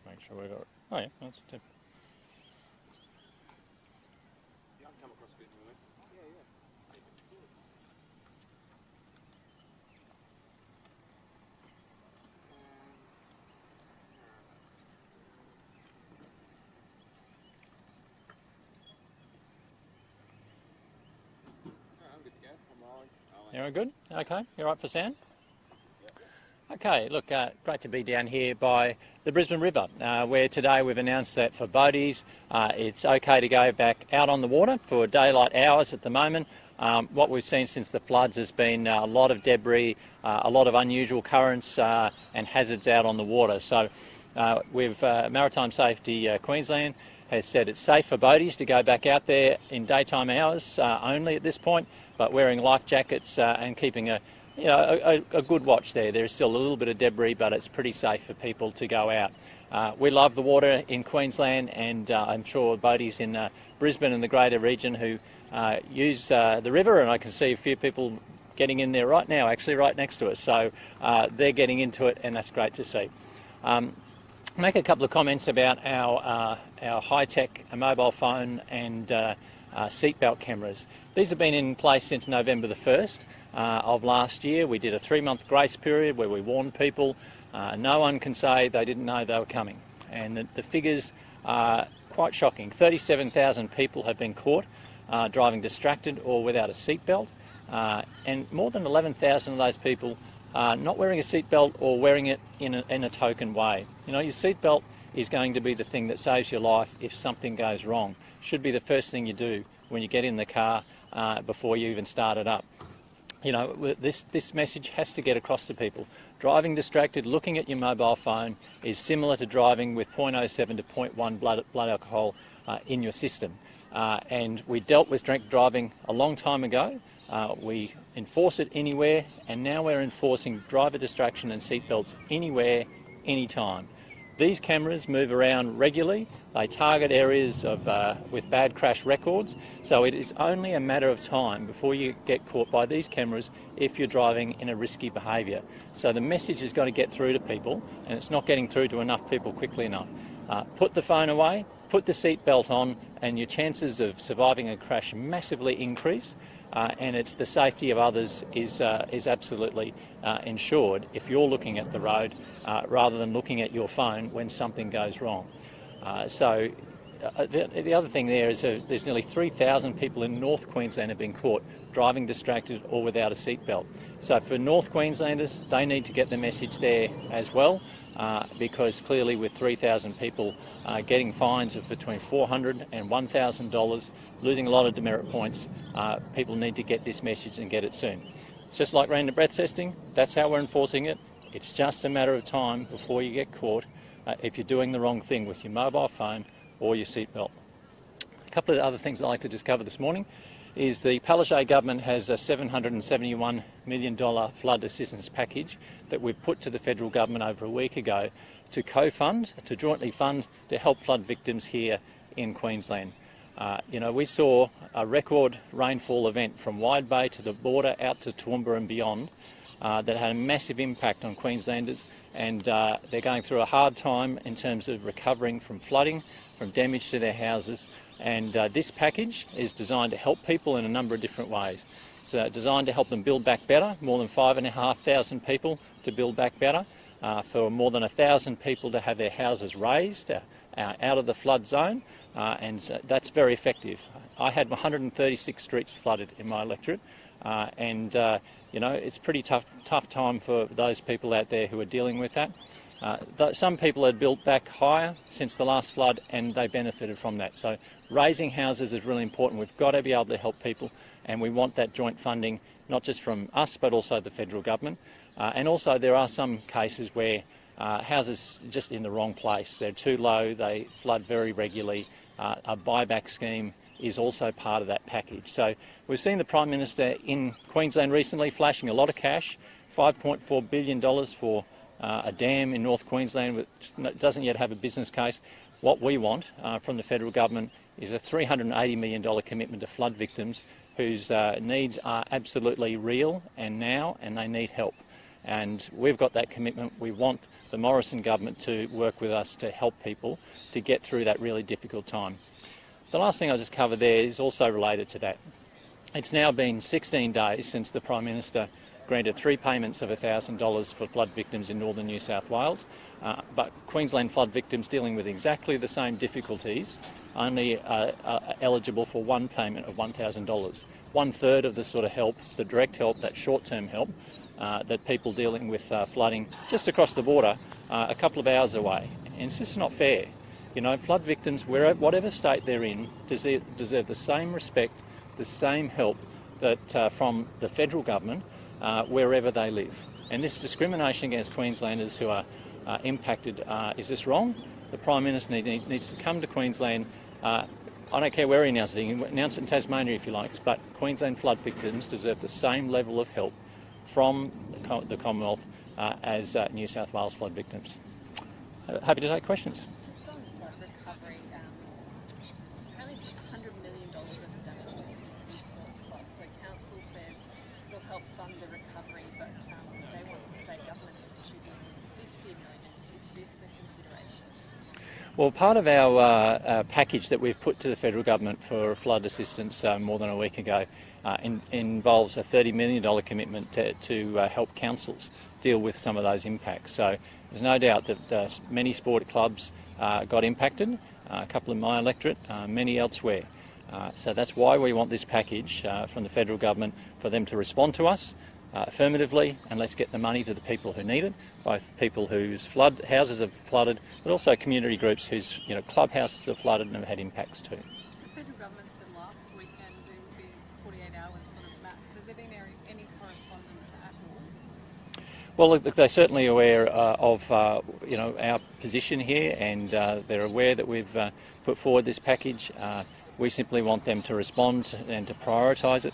Make sure we got it. Oh yeah, that's tip. Yeah, I've come across a bit more. Yeah. I'm good to go. I'm rolling. You're good? Okay, you're right for sound? Okay, look, great to be down here by the Brisbane River, where today we've announced that for boaties, it's okay to go back out on the water for daylight hours at the moment. What we've seen since the floods has been a lot of debris, a lot of unusual currents and hazards out on the water. So Maritime Safety Queensland has said it's safe for boaties to go back out there in daytime hours only at this point, but wearing life jackets and keeping a good watch there. There's still a little bit of debris, but it's pretty safe for people to go out. We love the water in Queensland, and I'm sure boaties in Brisbane and the greater region who use the river, and I can see a few people getting in there right now, actually right next to us. So they're getting into it, and that's great to see. Make a couple of comments about our high-tech mobile phone and seatbelt cameras. These have been in place since November the 1st of last year. We did a 3-month grace period where we warned people. No one can say they didn't know they were coming. And the figures are quite shocking. 37,000 people have been caught driving distracted or without a seatbelt. And more than 11,000 of those people not wearing a seatbelt or wearing it in a token way. You know, your seatbelt is going to be the thing that saves your life if something goes wrong. Should be the first thing you do when you get in the car before you even start it up. You know, this message has to get across to people. Driving distracted, looking at your mobile phone is similar to driving with 0.07 to 0.1 blood alcohol in your system. And we dealt with drink driving a long time ago. We enforce it anywhere, and now we're enforcing driver distraction and seatbelts anywhere, anytime. These cameras move around regularly. They target areas with bad crash records, so it is only a matter of time before you get caught by these cameras if you're driving in a risky behaviour. So the message has got to get through to people, and it's not getting through to enough people quickly enough. Put the phone away, put the seatbelt on, and your chances of surviving a crash massively increase. And it's the safety of others is absolutely ensured if you're looking at the road rather than looking at your phone when something goes wrong. The other thing there is there's nearly 3,000 people in North Queensland have been caught driving distracted or without a seatbelt. So for North Queenslanders, they need to get the message there as well, because clearly with 3,000 people getting fines of between $400 and $1,000, losing a lot of demerit points, people need to get this message and get it soon. It's just like random breath testing. That's how we're enforcing it. It's just a matter of time before you get caught if you're doing the wrong thing with your mobile phone or your seatbelt. A couple of other things I'd like to discover this morning is the Palaszczuk government has a $771 million flood assistance package that we've put to the federal government over a week ago to co-fund, to jointly fund to help flood victims here in Queensland. We saw a record rainfall event from Wide Bay to the border out to Toowoomba and beyond that had a massive impact on Queenslanders, and they're going through a hard time in terms of recovering from flooding, from damage to their houses. And this package is designed to help people in a number of different ways. It's designed to help them build back better, more than 5,500 people to build back better, for more than 1,000 people to have their houses raised out of the flood zone, and that's very effective. I had 136 streets flooded in my electorate, and it's a pretty tough time for those people out there who are dealing with that. Some people had built back higher since the last flood, and they benefited from that. So raising houses is really important. We've got to be able to help people, and we want that joint funding, not just from us, but also the federal government. And also there are some cases where houses are just in the wrong place. They're too low, they flood very regularly. A buyback scheme is also part of that package. So we've seen the Prime Minister in Queensland recently flashing a lot of cash, $5.4 billion for a dam in North Queensland which doesn't yet have a business case. What we want from the federal government is a $380 million commitment to flood victims whose needs are absolutely real and now, and they need help. and we've got that commitment. We want the Morrison government to work with us to help people to get through that really difficult time. The last thing I just covered there is also related to that. It's now been 16 days since the Prime Minister granted 3 payments of $1,000 for flood victims in northern New South Wales, but Queensland flood victims dealing with exactly the same difficulties only are eligible for 1 payment of $1,000. 1/3 of the sort of help, the direct help, that short-term help, that people dealing with flooding just across the border a couple of hours away. And it's just not fair. You know, flood victims, whatever state they're in, deserve the same respect, the same help that from the federal government wherever they live. And this discrimination against Queenslanders who are impacted, is this wrong? The Prime Minister needs to come to Queensland. I don't care where he announces it. He can announce it in Tasmania if he likes, but Queensland flood victims deserve the same level of help from the Commonwealth as New South Wales flood victims. Happy to take questions. Just on flood recovery, apparently $100 million of damage to the sports clubs. So council says it'll help fund the recovery, but they want the state government to chip in $50 million. Is this a consideration? Well, part of our package that we've put to the federal government for flood assistance more than a week ago involves a $30 million commitment to help councils deal with some of those impacts. So there's no doubt that many sport clubs got impacted, a couple in my electorate, many elsewhere. So that's why we want this package from the federal government, for them to respond to us affirmatively, and let's get the money to the people who need it, both people whose houses have flooded, but also community groups whose clubhouses have flooded and have had impacts too. The federal government said last weekend there would be 48 hours sort of max. Has there been any correspondence at all? Well, look, they're certainly aware of our position here, and they're aware that we've put forward this package. We simply want them to respond and to prioritise it.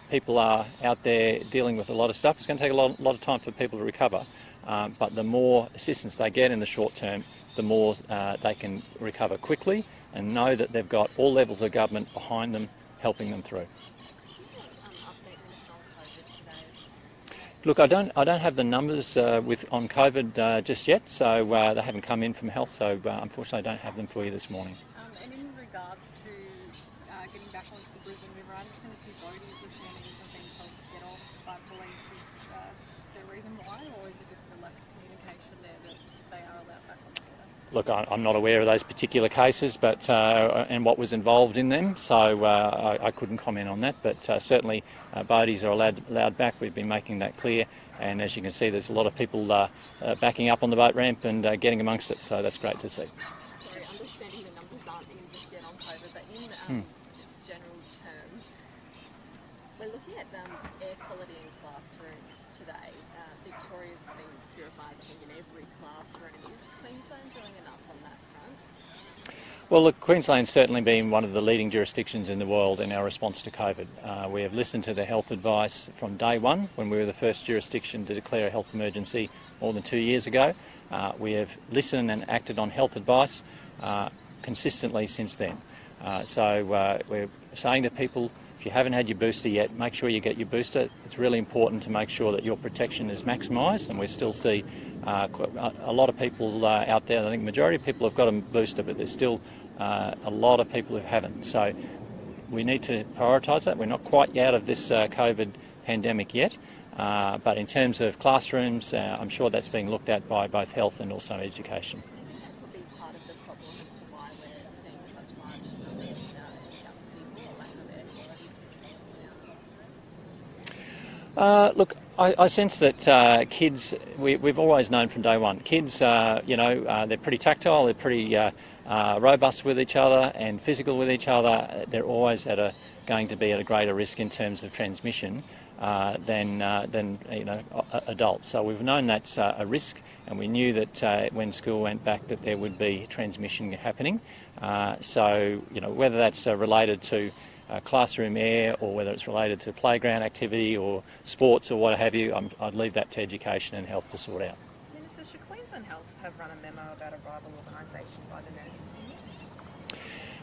People are out there dealing with a lot of stuff. It's going to take a lot of time for people to recover, but the more assistance they get in the short term, the more they can recover quickly and know that they've got all levels of government behind them, helping them through. Look, I don't have the numbers on COVID just yet, so they haven't come in from health, so unfortunately I don't have them for you this morning. And in regards to getting back onto the Brisbane River, I understand a few boaties this morning have been told to get off by police. Is there a reason why, or is it just a lack of communication there that they are allowed back on the water? Look, I'm not aware of those particular cases, but and what was involved in them, so I couldn't comment on that. But certainly, boaties are allowed back. We've been making that clear, and as you can see, there's a lot of people backing up on the boat ramp and getting amongst it. So that's great to see. Sorry, understanding the numbers aren't in just yet on COVID, but in general terms, we're looking at air quality in classrooms today. Victoria's been purified, I think, in every classroom. Is Queensland doing enough on that front? Well, look, Queensland's certainly been one of the leading jurisdictions in the world in our response to COVID. We have listened to the health advice from day one, when we were the first jurisdiction to declare a health emergency more than 2 years ago. We have listened and acted on health advice consistently since then. So we're saying to people, if you haven't had your booster yet, make sure you get your booster. It's really important to make sure that your protection is maximised, and we still see a lot of people out there. I think the majority of people have got a booster, but there's still a lot of people who haven't. So we need to prioritise that. We're not quite out of this COVID pandemic yet, but in terms of classrooms, I'm sure that's being looked at by both health and also education. That could be part of the problem as to why we're seeing such large numbers of young people, or lack of air quality controls in our classrooms. Look, I sense that kids, we've always known from day one, kids, they're pretty tactile, they're pretty robust with each other and physical with each other. They're always going to be at a greater risk in terms of transmission than adults. So we've known that's a risk, and we knew that when school went back that there would be transmission happening. So whether that's related to classroom air, or whether it's related to playground activity or sports or what have you, I'd leave that to education and health to sort out. Minister, should Queensland Health have run a memo about a rival organisation by the nurses union?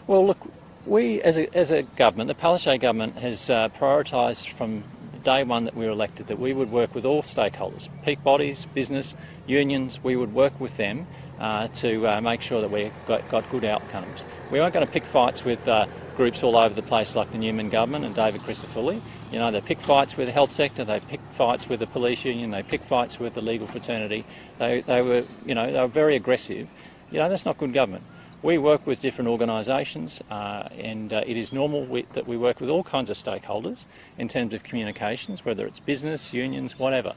Well, look, we as a government, the Palaszczuk government has prioritised from day one that we were elected that we would work with all stakeholders, peak bodies, business, unions. We would work with them to make sure that we got good outcomes. We weren't going to pick fights with groups all over the place like the Newman government and David Crisafulli. You know, they pick fights with the health sector, they pick fights with the police union, they pick fights with the legal fraternity. They were very aggressive. You know, that's not good government. We work with different organisations and it is normal that we work with all kinds of stakeholders in terms of communications, whether it's business, unions, whatever.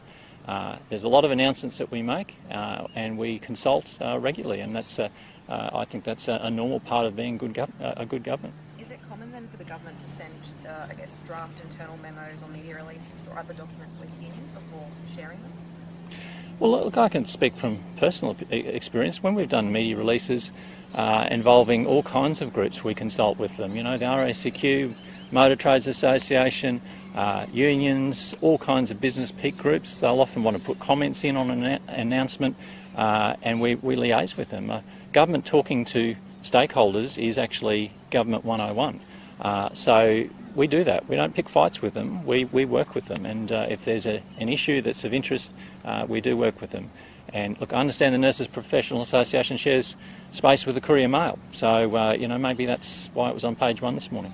There's a lot of announcements that we make and we consult regularly, and that's I think that's a normal part of being a good government. Is it common then for the government to send, I guess, draft internal memos or media releases or other documents with unions before sharing them? Well, look, I can speak from personal experience. When we've done media releases involving all kinds of groups, we consult with them. You know, the RACQ, Motor Trades Association, unions, all kinds of business peak groups. They'll often want to put comments in on an announcement and we liaise with them. Government talking to stakeholders is actually Government 101. So we do that. We don't pick fights with them. We work with them, and if there's an issue that's of interest, we do work with them. And look, I understand the Nurses Professional Association shares space with the Courier Mail, so you know, maybe that's why it was on page 1 this morning.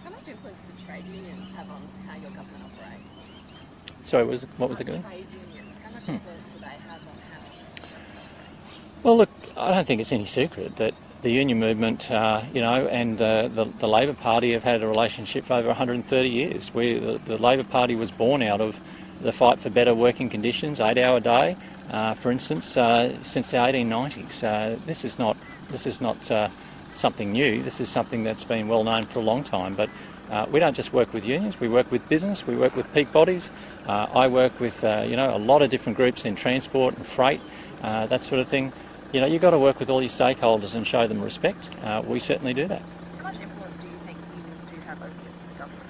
How much influence do trade unions have on how your government operates? Sorry, what was it going? Trade unions, how much influence do they have on how? Well, look, I don't think it's any secret that the union movement, you know, and the Labor Party have had a relationship for over 130 years. The Labor Party was born out of the fight for better working conditions, 8-hour day, for instance, since the 1890s. This is not something new. This is something that's been well known for a long time. But we don't just work with unions. We work with business. We work with peak bodies. I work with you know, a lot of different groups in transport and freight, that sort of thing. You know, you've got to work with all your stakeholders and show them respect. We certainly do that. How much influence do you think unions do have over the government?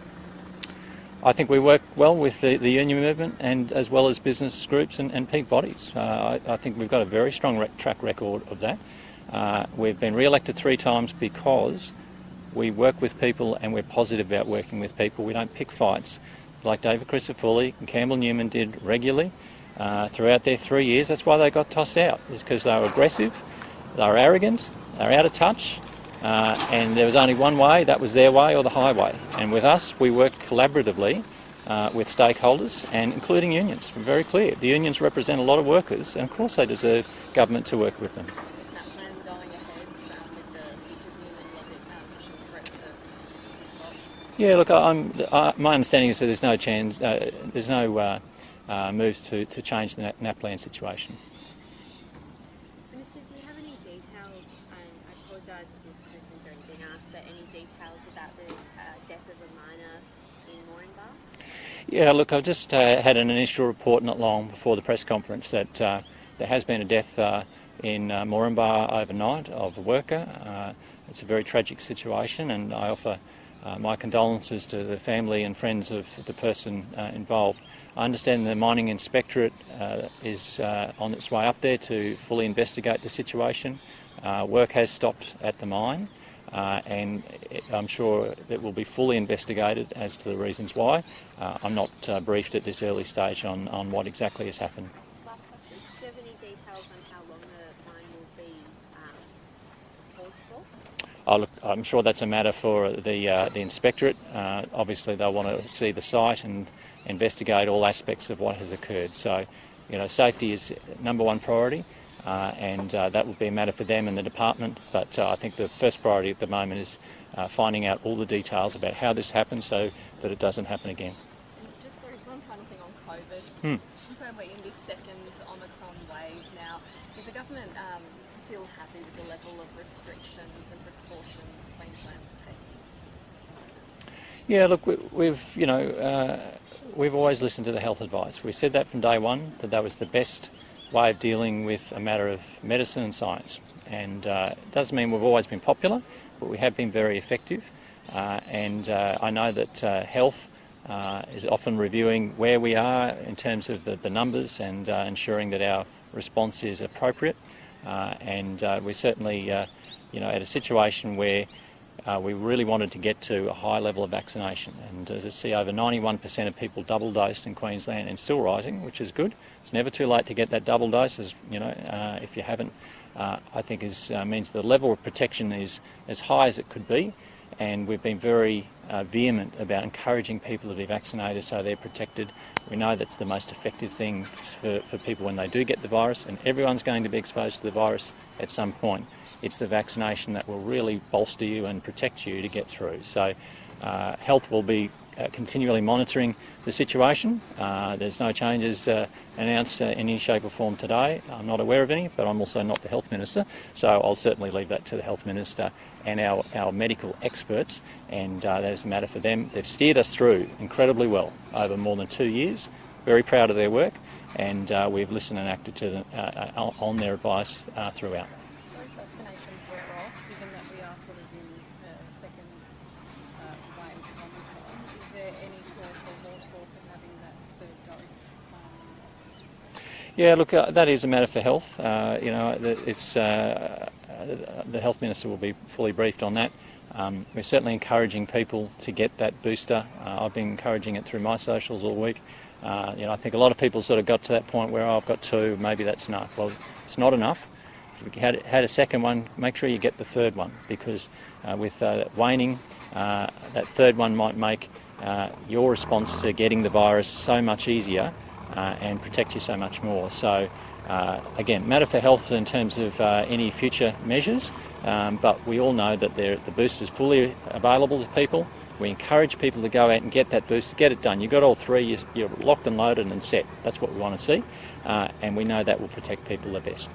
I think we work well with the union movement and as well as business groups and peak bodies. I think we've got a very strong track record of that. We've been re-elected 3 times because we work with people and we're positive about working with people. We don't pick fights like David Crisafulli and Campbell Newman did regularly. Throughout their 3 years. That's why they got tossed out, is because they were aggressive, they were arrogant, they were out of touch, and there was only one way, that was their way or the highway. And with us, we worked collaboratively with stakeholders, and including unions. We're very clear. The unions represent a lot of workers, and of course they deserve government to work with them. Is that plan going ahead with the teachers union pushing for it to resolve? Yeah, look, my understanding is that there's no chance, there's no moves to change the NAPLAN situation. Minister, do you have any details, and I apologise if this question's already been asked, but any details about the death of a minor in Moranbah? Yeah, look, I've just had an initial report not long before the press conference that there has been a death in Moranbah overnight of a worker. It's a very tragic situation, and I offer my condolences to the family and friends of the person involved. I understand the Mining Inspectorate is on its way up there to fully investigate the situation. Work has stopped at the mine and I'm sure it will be fully investigated as to the reasons why. I'm not briefed at this early stage on what exactly has happened. Last question. Do you have any details on how long the mine will be paused for? Oh, look, I'm sure that's a matter for the Inspectorate. Obviously they'll want to see the site and investigate all aspects of what has occurred. So, you know, safety is number one priority and that will be a matter for them and the department, but I think the first priority at the moment is finding out all the details about how this happened so that it doesn't happen again. And just one final thing on COVID. Confirm we're in this second Omicron wave now. Is the government still happy with the level of restrictions and precautions Queensland's taking? Yeah, look, we've always listened to the health advice. We said that from day one, that was the best way of dealing with a matter of medicine and science. And it doesn't mean we've always been popular, but we have been very effective. And I know that health is often reviewing where we are in terms of the numbers and ensuring that our response is appropriate. And we're certainly, at a situation where we really wanted to get to a high level of vaccination, and to see over 91% of people double dosed in Queensland and still rising, which is good. It's never too late to get that double dose, as you know, if you haven't. I think means the level of protection is as high as it could be, and we've been very vehement about encouraging people to be vaccinated so they're protected. We know that's the most effective thing for people when they do get the virus, and everyone's going to be exposed to the virus at some point. It's the vaccination that will really bolster you and protect you to get through. So health will be continually monitoring the situation. There's no changes announced in any shape or form today. I'm not aware of any, but I'm also not the Health Minister, so I'll certainly leave that to the Health Minister and our medical experts, and that is a matter for them. They've steered us through incredibly well over more than 2 years. Very proud of their work, and we've listened and acted to them on their advice throughout. Those vaccinations wear off, given that we are sort of in the second wave of Omicron. Is there any talk or more talk of having that third dose? Yeah, look, that is a matter for health. You know, it's the Health Minister will be fully briefed on that. We're certainly encouraging people to get that booster. I've been encouraging it through my socials all week. You know, I think a lot of people sort of got to that point where, oh, I've got 2, maybe that's enough. Well, it's not enough. If you had a second one, make sure you get the third one, because with waning, that third one might make your response to getting the virus so much easier and protect you so much more. So again, matter for health in terms of any future measures, but we all know that the booster is fully available to people. We encourage people to go out and get that booster, get it done. You've got all 3, you're locked and loaded and set. That's what we want to see, and we know that will protect people the best.